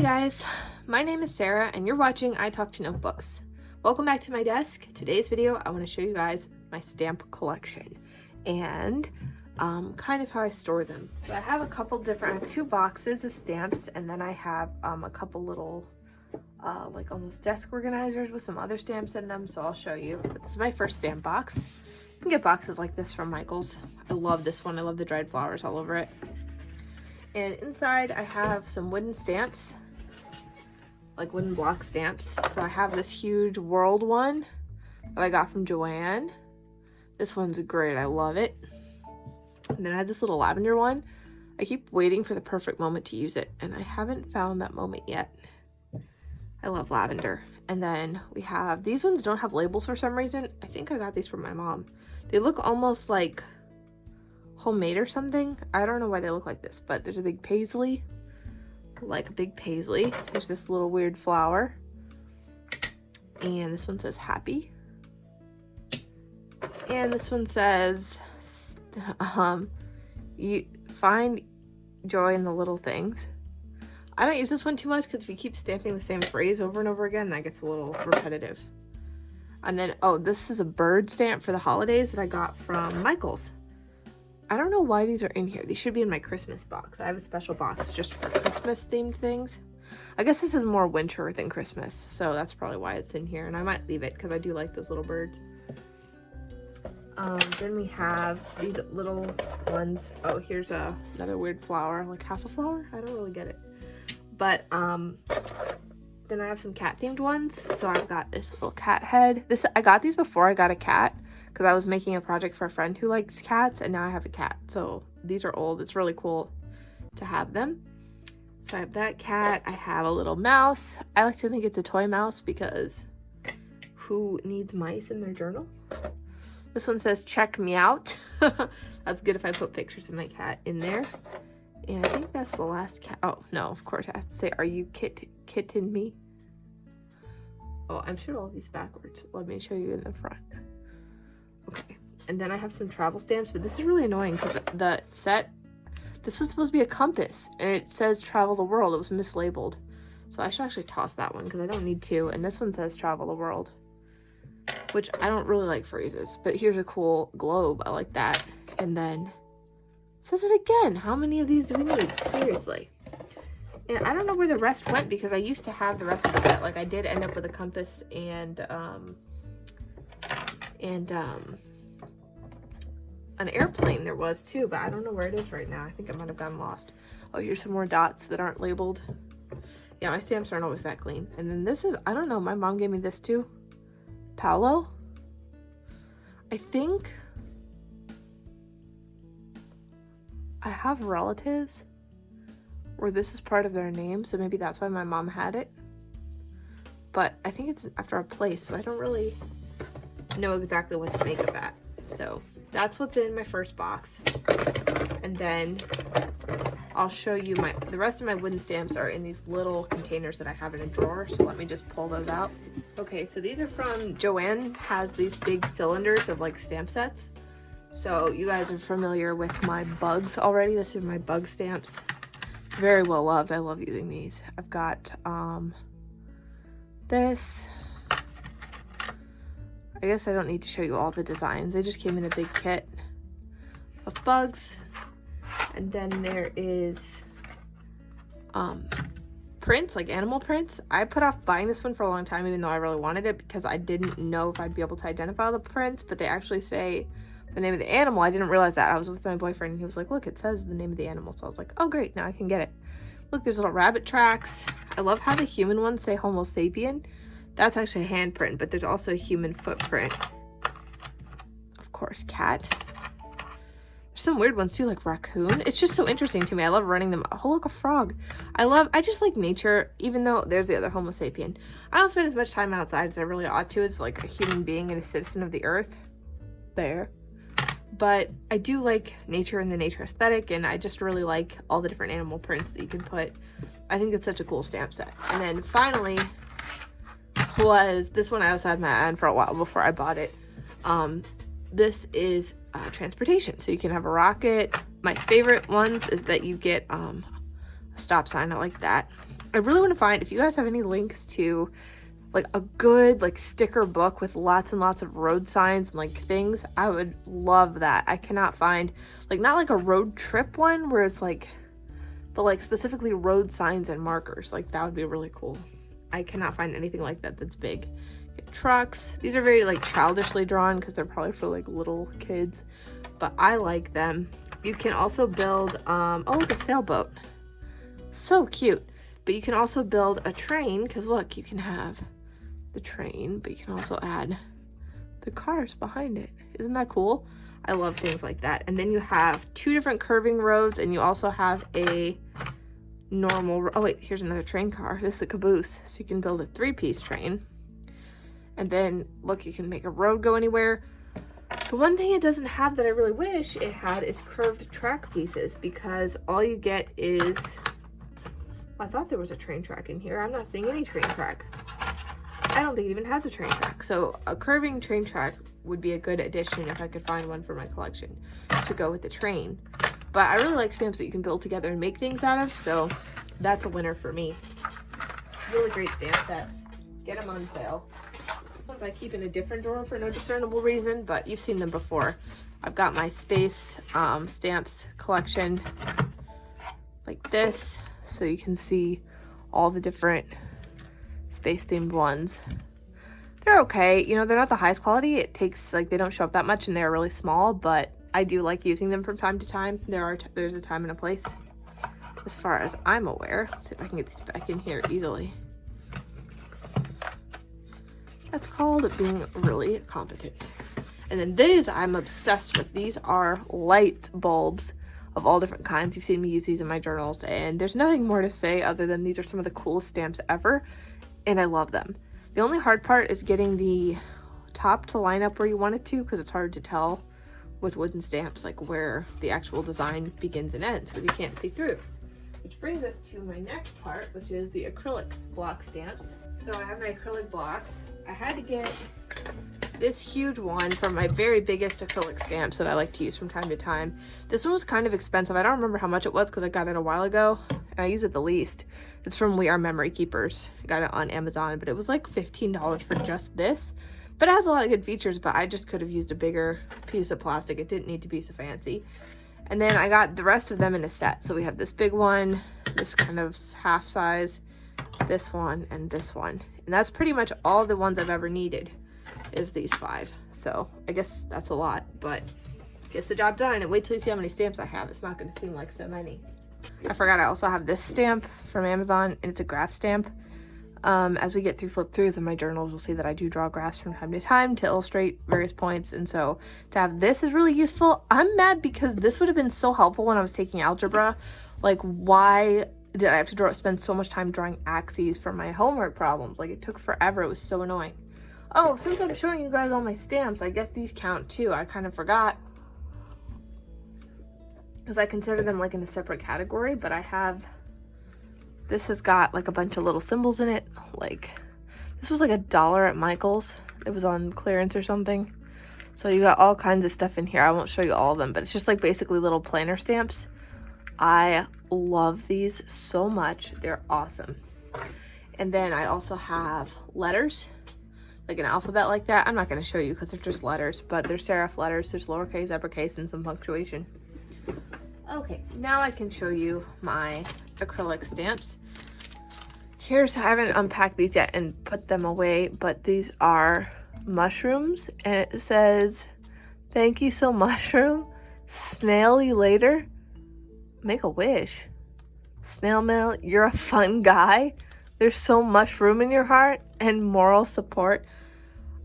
Hi guys, my name is Sarah and you're watching I Talk to Notebooks. Welcome back to my desk. Today's video I want to show you guys my stamp collection and kind of how I store them. So I have a couple different, I have 2 boxes of stamps, and then I have a couple little like almost desk organizers with some other stamps in them, so I'll show you. But this is my first stamp box. You can get boxes like this from Michael's. I love this one. I love the dried flowers all over it. And inside I have some wooden stamps, like wooden block stamps. So I have this huge world one that I got from Joanne. This one's great, I love it. And then I have this little lavender one. I keep waiting for the perfect moment to use it, and I haven't found that moment yet. I love lavender. And then we have, these ones don't have labels for some reason. I think I got these from my mom. They look almost like homemade or something. I don't know why they look like this, but there's a big paisley, like a big paisley. There's this little weird flower, and this one says happy, and this one says you find joy in the little things. I don't use this one too much because if you keep stamping the same phrase over and over again, that gets a little repetitive. And then, oh, this is a bird stamp for the holidays that I got from Michael's. I don't know why these are in here. These should be in my Christmas box. I have a special box just for Christmas themed things. I guess this is more winter than Christmas, so that's probably why it's in here. And I might leave it because I do like those little birds. Then we have these little ones. Oh, here's another weird flower, like half a flower. I don't really get it. But then I have some cat themed ones. So I've got this little cat head. I got these before I got a cat, because I was making a project for a friend who likes cats, and now I have a cat. So these are old. It's really cool to have them. So I have that cat. I have a little mouse. I like to think it's a toy mouse because who needs mice in their journal? This one says check me out. That's good if I put pictures of my cat in there. And I think that's the last cat. Oh, no, of course I have to say, are you kitten me? Oh, I'm sure all these backwards. Let me show you in the front. Okay, and then I have some travel stamps, but this is really annoying because the set, this was supposed to be a compass, and it says travel the world. It was mislabeled, so I should actually toss that one because I don't need to. And this one says travel the world, which I don't really like phrases, but here's a cool globe. I like that. And then it says it again. How many of these do we need? Seriously. And I don't know where the rest went because I used to have the rest of the set. Like I did end up with a compass and an airplane there was too, but I don't know where it is right now. I think it might have gotten lost. Oh, here's some more dots that aren't labeled. Yeah, my stamps aren't always that clean. And then this is, I don't know, my mom gave me this too. Paolo? I think I have relatives where this is part of their name, so maybe that's why my mom had it. But I think it's after a place, so I don't really know exactly what to make of that. So that's what's in my first box. And then I'll show you the rest of my wooden stamps are in these little containers that I have in a drawer. So let me just pull those out. Okay, so these are from Joanne. Has these big cylinders of like stamp sets. So you guys are familiar with my bugs already. This is my bug stamps. Very well loved. I love using these. I've got this. I guess I don't need to show you all the designs. They just came in a big kit of bugs. And then there is prints, like animal prints. I put off buying this one for a long time, even though I really wanted it, because I didn't know if I'd be able to identify the prints, but they actually say the name of the animal. I didn't realize that. I was with my boyfriend and he was like, look, it says the name of the animal. So I was like, oh great, now I can get it. Look, there's little rabbit tracks. I love how the human ones say Homo sapien. That's actually a handprint, but there's also a human footprint. Of course, cat. There's some weird ones too, like raccoon. It's just so interesting to me. I love running them. Oh, look, a frog. I just like nature, even though there's the other Homo sapien. I don't spend as much time outside as I really ought to as like a human being and a citizen of the earth. There. But I do like nature and the nature aesthetic, and I just really like all the different animal prints that you can put. I think it's such a cool stamp set. And then finally was this one. I also had my eye on for a while before I bought it. This is transportation. So you can have a rocket. My favorite ones is that you get a stop sign. I like that. I really want to find, if you guys have any links to like a good like sticker book with lots and lots of road signs and like things, I would love that. I cannot find like, not like a road trip one where it's like, but like specifically road signs and markers. Like that would be really cool. I cannot find anything like that that's big. Get trucks. These are very like childishly drawn because they're probably for like little kids, but I like them. You can also build oh, look, a sailboat. So cute. But you can also build a train, because look, you can have the train, but you can also add the cars behind it. Isn't that cool? I love things like that. And then you have 2 different curving roads, and you also have a normal, oh wait, here's another train car. This is a caboose, so you can build a 3-piece train. And then look, you can make a road go anywhere. The one thing it doesn't have that I really wish it had is curved track pieces, because all you get is, I thought there was a train track in here. I'm not seeing any train track. I don't think it even has a train track. So a curving train track would be a good addition if I could find one for my collection to go with the train. But I really like stamps that you can build together and make things out of, so that's a winner for me. Really great stamp sets. Get them on sale. Ones I keep in a different drawer for no discernible reason, but you've seen them before. I've got my space stamps collection like this, so you can see all the different space themed ones. They're okay, you know, they're not the highest quality. It takes, like, they don't show up that much and they're really small, but I do like using them from time to time. There's a time and a place, as far as I'm aware. Let's see if I can get these back in here easily. That's called being really competent. And then these I'm obsessed with. These are light bulbs of all different kinds. You've seen me use these in my journals, and there's nothing more to say other than these are some of the coolest stamps ever, and I love them. The only hard part is getting the top to line up where you want it to, because it's hard to tell with wooden stamps like where the actual design begins and ends, because you can't see through. Which brings us to my next part, which is the acrylic block stamps. So I have my acrylic blocks. I had to get this huge one from my very biggest acrylic stamps that I like to use from time to time. This one was kind of expensive. I don't remember how much it was because I got it a while ago and I use it the least. It's from We Are Memory Keepers. I got it on Amazon, but it was like $15 for just this. But it has a lot of good features, but I just could have used a bigger piece of plastic. It didn't need to be so fancy. And then I got the rest of them in a set. So we have this big one, this kind of half size, this one, and this one. And that's pretty much all the ones I've ever needed, is these 5. So I guess that's a lot, but gets the job done. And wait till you see how many stamps I have. It's not going to seem like so many. I forgot I also have this stamp from Amazon, and it's a graph stamp. As we get through flip throughs in my journals, you'll see that I do draw graphs from time to time to illustrate various points, and so to have this is really useful. I'm mad because this would have been so helpful when I was taking algebra. Like, why did I have to spend so much time drawing axes for my homework problems? Like, it took forever. It was so annoying. Oh, since I'm showing you guys all my stamps, I guess these count too. I kind of forgot, because I consider them like in a separate category, but I have, this has got like a bunch of little symbols in it. Like, this was like $1 at Michael's. It was on clearance or something. So you got all kinds of stuff in here. I won't show you all of them, but it's just like basically little planner stamps. I love these so much. They're awesome. And then I also have letters, like an alphabet like that. I'm not going to show you because they're just letters, but they're serif letters. There's lowercase, uppercase, and some punctuation. Okay, now I can show you my acrylic stamps. I haven't unpacked these yet and put them away, but these are mushrooms, and it says, "Thank you so mushroom, snail you later, make a wish, snail mail, you're a fun guy, there's so much room in your heart, and moral support."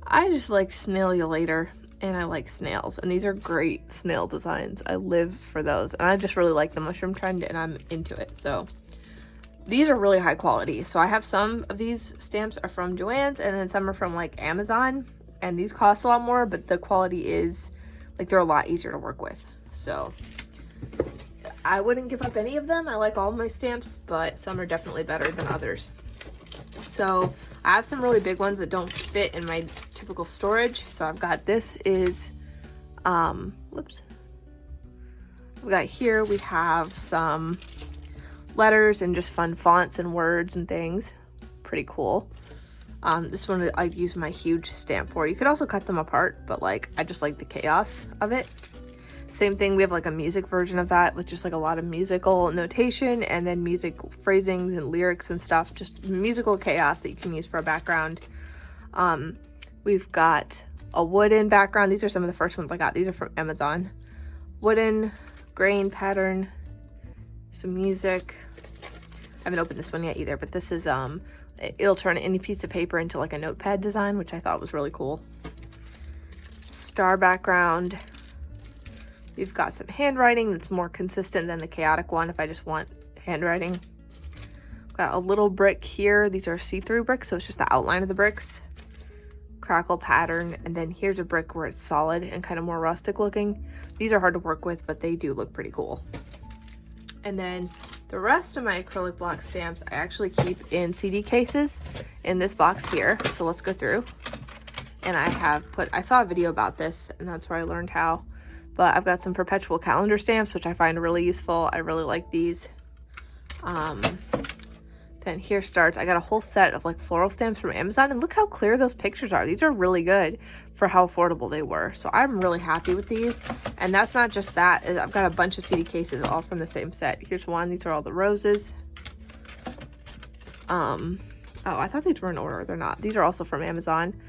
I just like snail you later, and I like snails, and these are great snail designs. I live for those, and I just really like the mushroom trend, and I'm into it. So these are really high quality. So I have some of these stamps are from Joann's, and then some are from like Amazon, and these cost a lot more, but the quality is like, they're a lot easier to work with. So I wouldn't give up any of them. I like all of my stamps, but some are definitely better than others. So I have some really big ones that don't fit in my typical storage. So I've got, this is, whoops. We got here, we have some letters and just fun fonts and words and things. Pretty cool. This one I'd use my huge stamp for. You could also cut them apart, but like I just like the chaos of it. Same thing, we have like a music version of that with just like a lot of musical notation and then music phrasings and lyrics and stuff, just musical chaos that you can use for a background. We've got a wooden background. These are some of the first ones I got. These are from Amazon. Wooden grain pattern, some music. I haven't opened this one yet either, but this is it'll turn any piece of paper into like a notepad design, which I thought was really cool. Star background. We've got some handwriting that's more consistent than the chaotic one if I just want handwriting. Got a little brick here. These are see-through bricks, so it's just the outline of the bricks. Crackle pattern, and then here's a brick where it's solid and kind of more rustic looking. These are hard to work with, but they do look pretty cool. And then the rest of my acrylic block stamps I actually keep in CD cases in this box here. So let's go through. And I saw a video about this, and that's where I learned how. But I've got some perpetual calendar stamps, which I find really useful. I really like these. Then here starts, I got a whole set of like floral stamps from Amazon, and look how clear those pictures are. These are really good for how affordable they were. So I'm really happy with these. And that's not just that. I've got a bunch of CD cases all from the same set. Here's one. These are all the roses. Oh, I thought these were in order. They're not. These are also from Amazon.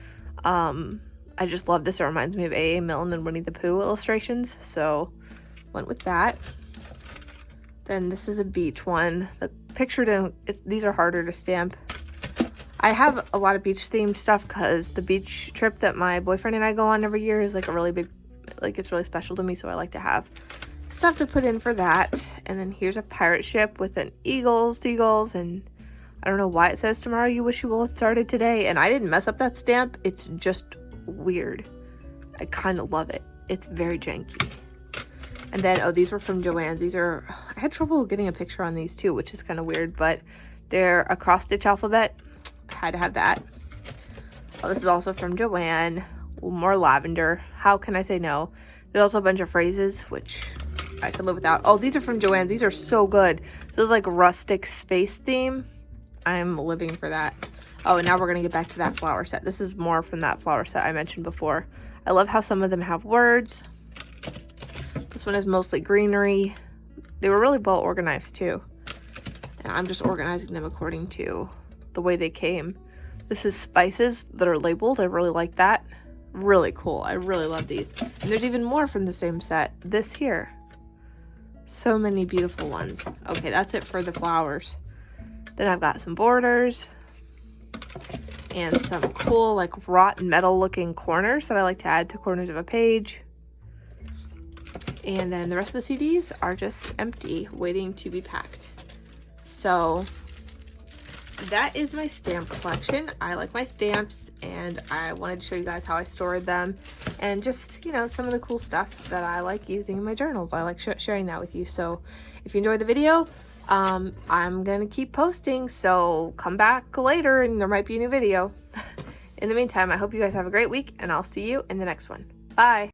I just love this. It reminds me of A.A. Milne and Winnie the Pooh illustrations. So went with that. Then this is a beach one. The picture these are harder to stamp. I have a lot of beach themed stuff because the beach trip that my boyfriend and I go on every year is like a really big, like it's really special to me. So I like to have stuff to put in for that. And then here's a pirate ship with an seagulls, and I don't know why it says tomorrow you wish you will have started today. And I didn't mess up that stamp. It's just weird. I kind of love it. It's very janky. And then, oh, these were from Joann's. I had trouble getting a picture on these too, which is kind of weird, but they're a cross-stitch alphabet. I had to have that. Oh, this is also from Joann. More lavender. How can I say no? There's also a bunch of phrases, which I could live without. Oh, these are from Joann's. These are so good. This is like rustic space theme. I'm living for that. Oh, and now we're going to get back to that flower set. This is more from that flower set I mentioned before. I love how some of them have words. This one is mostly greenery. They were really well organized too. And I'm just organizing them according to the way they came. This is spices that are labeled. I really like that. Really cool. I really love these. And there's even more from the same set. This here. So many beautiful ones. Okay, that's it for the flowers. Then I've got some borders and some cool like wrought metal looking corners that I like to add to corners of a page. And then the rest of the CDs are just empty, waiting to be packed. So that is my stamp collection. I like my stamps, and I wanted to show you guys how I stored them and just, you know, some of the cool stuff that I like using in my journals. I like sharing that with you. So if you enjoyed the video, I'm gonna keep posting, so come back later and there might be a new video. In the meantime, I hope you guys have a great week, and I'll see you in the next one. Bye.